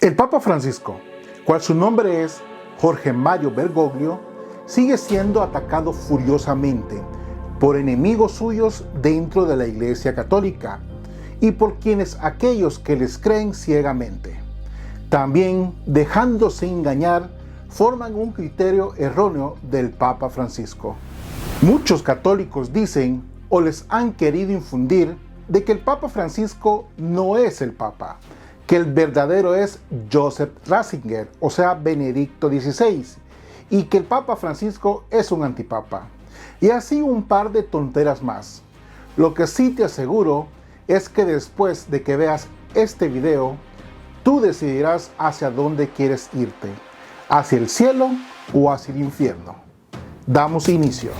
El Papa Francisco, cual su nombre es Jorge Mario Bergoglio, sigue siendo atacado furiosamente por enemigos suyos dentro de la Iglesia Católica y por aquellos que les creen ciegamente. También, dejándose engañar, forman un criterio erróneo del Papa Francisco. Muchos católicos dicen o les han querido infundir de que el Papa Francisco no es el Papa, que el verdadero es Joseph Ratzinger, o sea, Benedicto XVI, y que el Papa Francisco es un antipapa. Y así un par de tonteras más. Lo que sí te aseguro es que después de que veas este video, tú decidirás hacia dónde quieres irte, hacia el cielo o hacia el infierno. Damos inicio.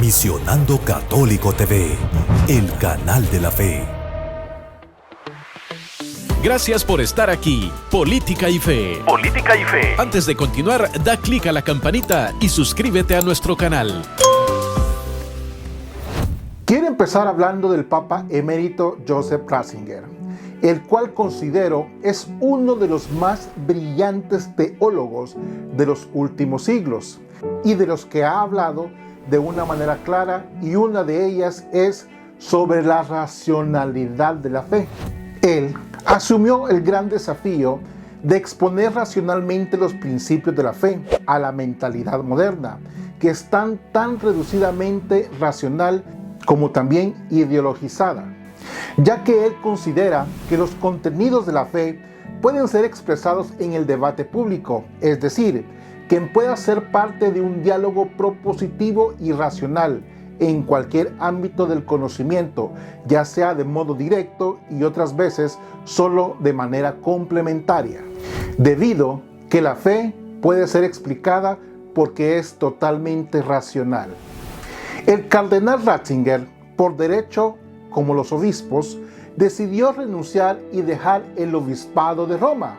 Misionando Católico TV, el canal de la fe. Gracias por estar aquí. Política y Fe. Política y Fe. Antes de continuar, da clic a la campanita y suscríbete a nuestro canal. Quiero empezar hablando del Papa emérito Joseph Ratzinger, el cual considero es uno de los más brillantes teólogos de los últimos siglos y de los que ha hablado de una manera clara, y una de ellas es sobre la racionalidad de la fe. Él asumió el gran desafío de exponer racionalmente los principios de la fe a la mentalidad moderna, que es tan reducidamente racional como también ideologizada, ya que él considera que los contenidos de la fe pueden ser expresados en el debate público, es decir, quien pueda ser parte de un diálogo propositivo y racional en cualquier ámbito del conocimiento, ya sea de modo directo y otras veces solo de manera complementaria, debido que la fe puede ser explicada porque es totalmente racional. El cardenal Ratzinger, por derecho, como los obispos, decidió renunciar y dejar el obispado de Roma,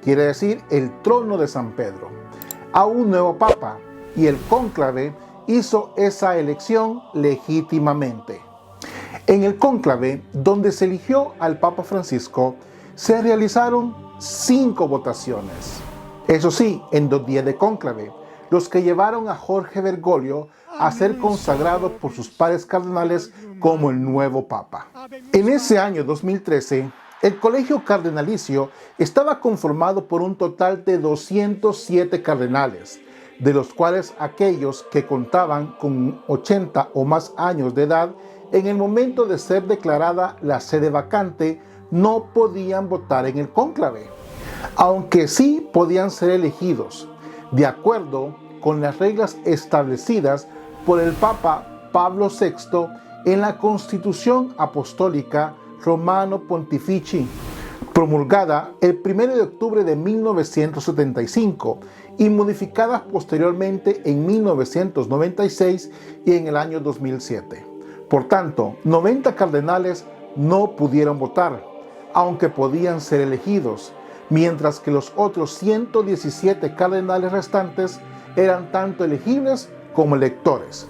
quiere decir el trono de San Pedro, a un nuevo papa, y el cónclave hizo esa elección legítimamente. En el cónclave, donde se eligió al Papa Francisco, se realizaron 5 votaciones. Eso sí, en 2 días de cónclave, los que llevaron a Jorge Bergoglio a ser consagrado por sus pares cardenales como el nuevo papa. En ese año 2013, el colegio cardenalicio estaba conformado por un total de 207 cardenales, de los cuales aquellos que contaban con 80 o más años de edad en el momento de ser declarada la sede vacante no podían votar en el cónclave, aunque sí podían ser elegidos, de acuerdo con las reglas establecidas por el Papa Pablo VI en la Constitución Apostólica Romano Pontifici, promulgada el 1 de octubre de 1975 y modificada posteriormente en 1996 y en el año 2007. Por tanto, 90 cardenales no pudieron votar, aunque podían ser elegidos, mientras que los otros 117 cardenales restantes eran tanto elegibles como electores.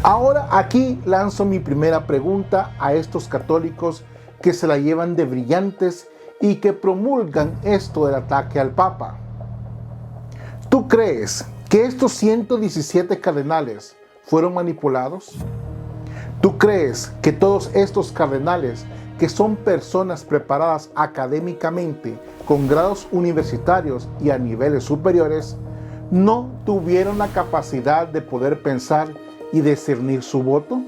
Ahora aquí lanzo mi primera pregunta a estos católicos que se la llevan de brillantes y que promulgan esto del ataque al Papa. ¿Tú crees que estos 117 cardenales fueron manipulados? ¿Tú crees que todos estos cardenales, que son personas preparadas académicamente, con grados universitarios y a niveles superiores, no tuvieron la capacidad de poder pensar y discernir su voto?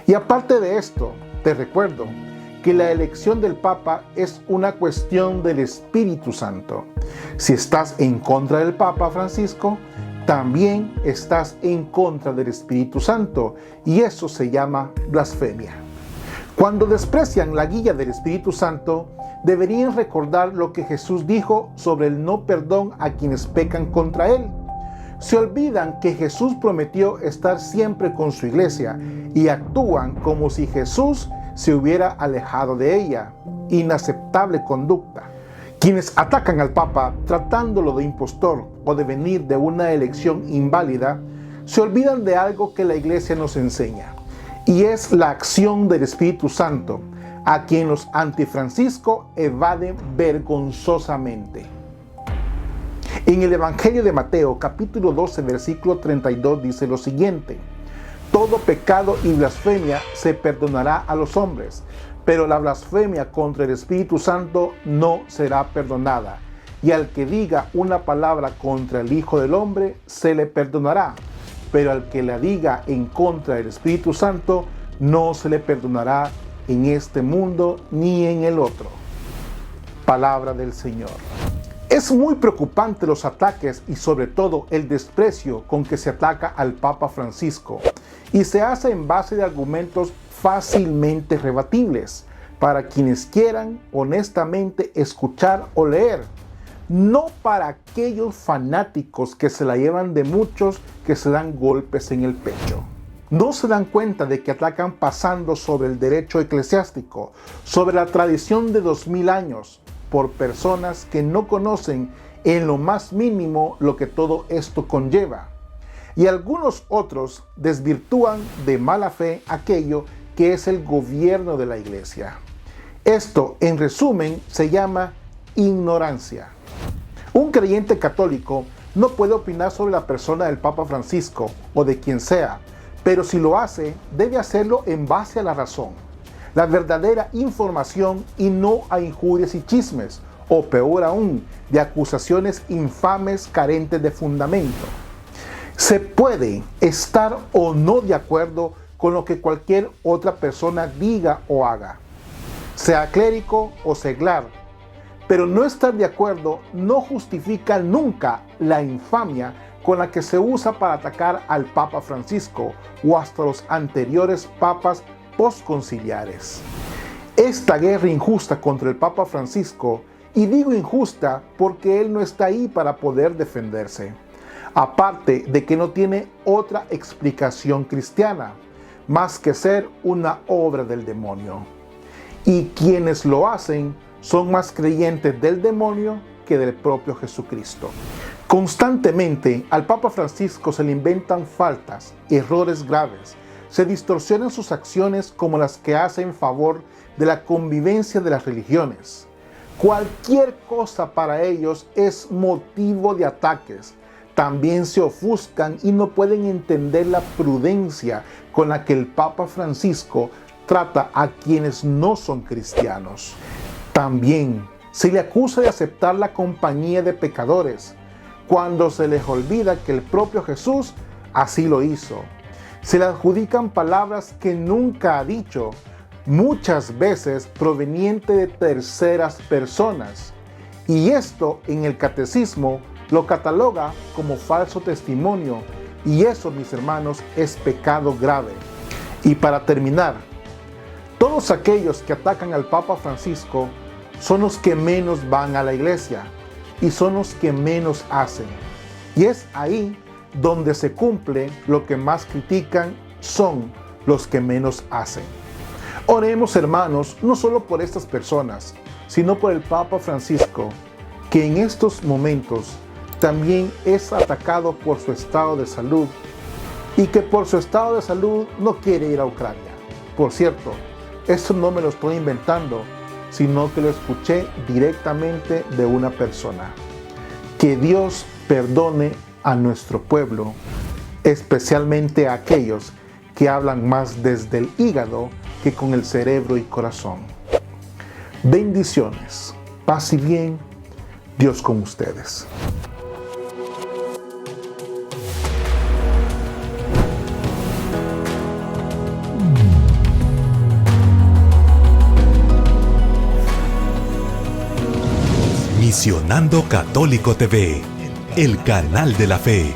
Y aparte de esto, te recuerdo que la elección del Papa es una cuestión del Espíritu Santo. Si estás en contra del Papa Francisco, también estás en contra del Espíritu Santo, y eso se llama blasfemia. Cuando desprecian la guía del Espíritu Santo, deberían recordar lo que Jesús dijo sobre el no perdón a quienes pecan contra Él. Se olvidan que Jesús prometió estar siempre con su iglesia y actúan como si Jesús se hubiera alejado de ella. Inaceptable conducta. Quienes atacan al Papa tratándolo de impostor o de venir de una elección inválida, se olvidan de algo que la Iglesia nos enseña, y es la acción del Espíritu Santo, a quien los antifrancisco evaden vergonzosamente. En el Evangelio de Mateo, capítulo 12, versículo 32, dice lo siguiente: todo pecado y blasfemia se perdonará a los hombres, pero la blasfemia contra el Espíritu Santo no será perdonada, y al que diga una palabra contra el Hijo del Hombre se le perdonará, pero al que la diga en contra del Espíritu Santo no se le perdonará en este mundo ni en el otro. Palabra del Señor. Es muy preocupante los ataques y sobre todo el desprecio con que se ataca al Papa Francisco, y se hace en base de argumentos fácilmente rebatibles para quienes quieran honestamente escuchar o leer, no para aquellos fanáticos que se la llevan de muchos que se dan golpes en el pecho. No se dan cuenta de que atacan pasando sobre el derecho eclesiástico, sobre la tradición de 2000 años, por personas que no conocen en lo más mínimo lo que todo esto conlleva. Y algunos otros desvirtúan de mala fe aquello que es el gobierno de la Iglesia. Esto, en resumen, se llama ignorancia. Un creyente católico no puede opinar sobre la persona del Papa Francisco o de quien sea, pero si lo hace, debe hacerlo en base a la razón, la verdadera información y no a injurias y chismes, o peor aún, de acusaciones infames carentes de fundamento. Se puede estar o no de acuerdo con lo que cualquier otra persona diga o haga, sea clérigo o seglar, pero no estar de acuerdo no justifica nunca la infamia con la que se usa para atacar al Papa Francisco o hasta los anteriores papas postconciliares. Esta guerra injusta contra el Papa Francisco, y digo injusta porque él no está ahí para poder defenderse, aparte de que no tiene otra explicación cristiana, más que ser una obra del demonio. Y quienes lo hacen son más creyentes del demonio que del propio Jesucristo. Constantemente al Papa Francisco se le inventan faltas, errores graves, se distorsionan sus acciones como las que hace en favor de la convivencia de las religiones. Cualquier cosa para ellos es motivo de ataques. También se ofuscan y no pueden entender la prudencia con la que el Papa Francisco trata a quienes no son cristianos. También se le acusa de aceptar la compañía de pecadores, cuando se les olvida que el propio Jesús así lo hizo. Se le adjudican palabras que nunca ha dicho, muchas veces proveniente de terceras personas. Y esto en el catecismo lo cataloga como falso testimonio, y eso, mis hermanos, es pecado grave. Y para terminar, todos aquellos que atacan al Papa Francisco son los que menos van a la iglesia y son los que menos hacen. Y es ahí donde se cumple lo que más critican, son los que menos hacen. Oremos, hermanos, no solo por estas personas, sino por el Papa Francisco, que en estos momentos también es atacado por su estado de salud y que por su estado de salud no quiere ir a Ucrania. Por cierto, esto no me lo estoy inventando, sino que lo escuché directamente de una persona. Que Dios perdone a nuestro pueblo, especialmente a aquellos que hablan más desde el hígado que con el cerebro y corazón. Bendiciones, paz y bien, Dios con ustedes. Misionando Católico TV, el canal de la fe.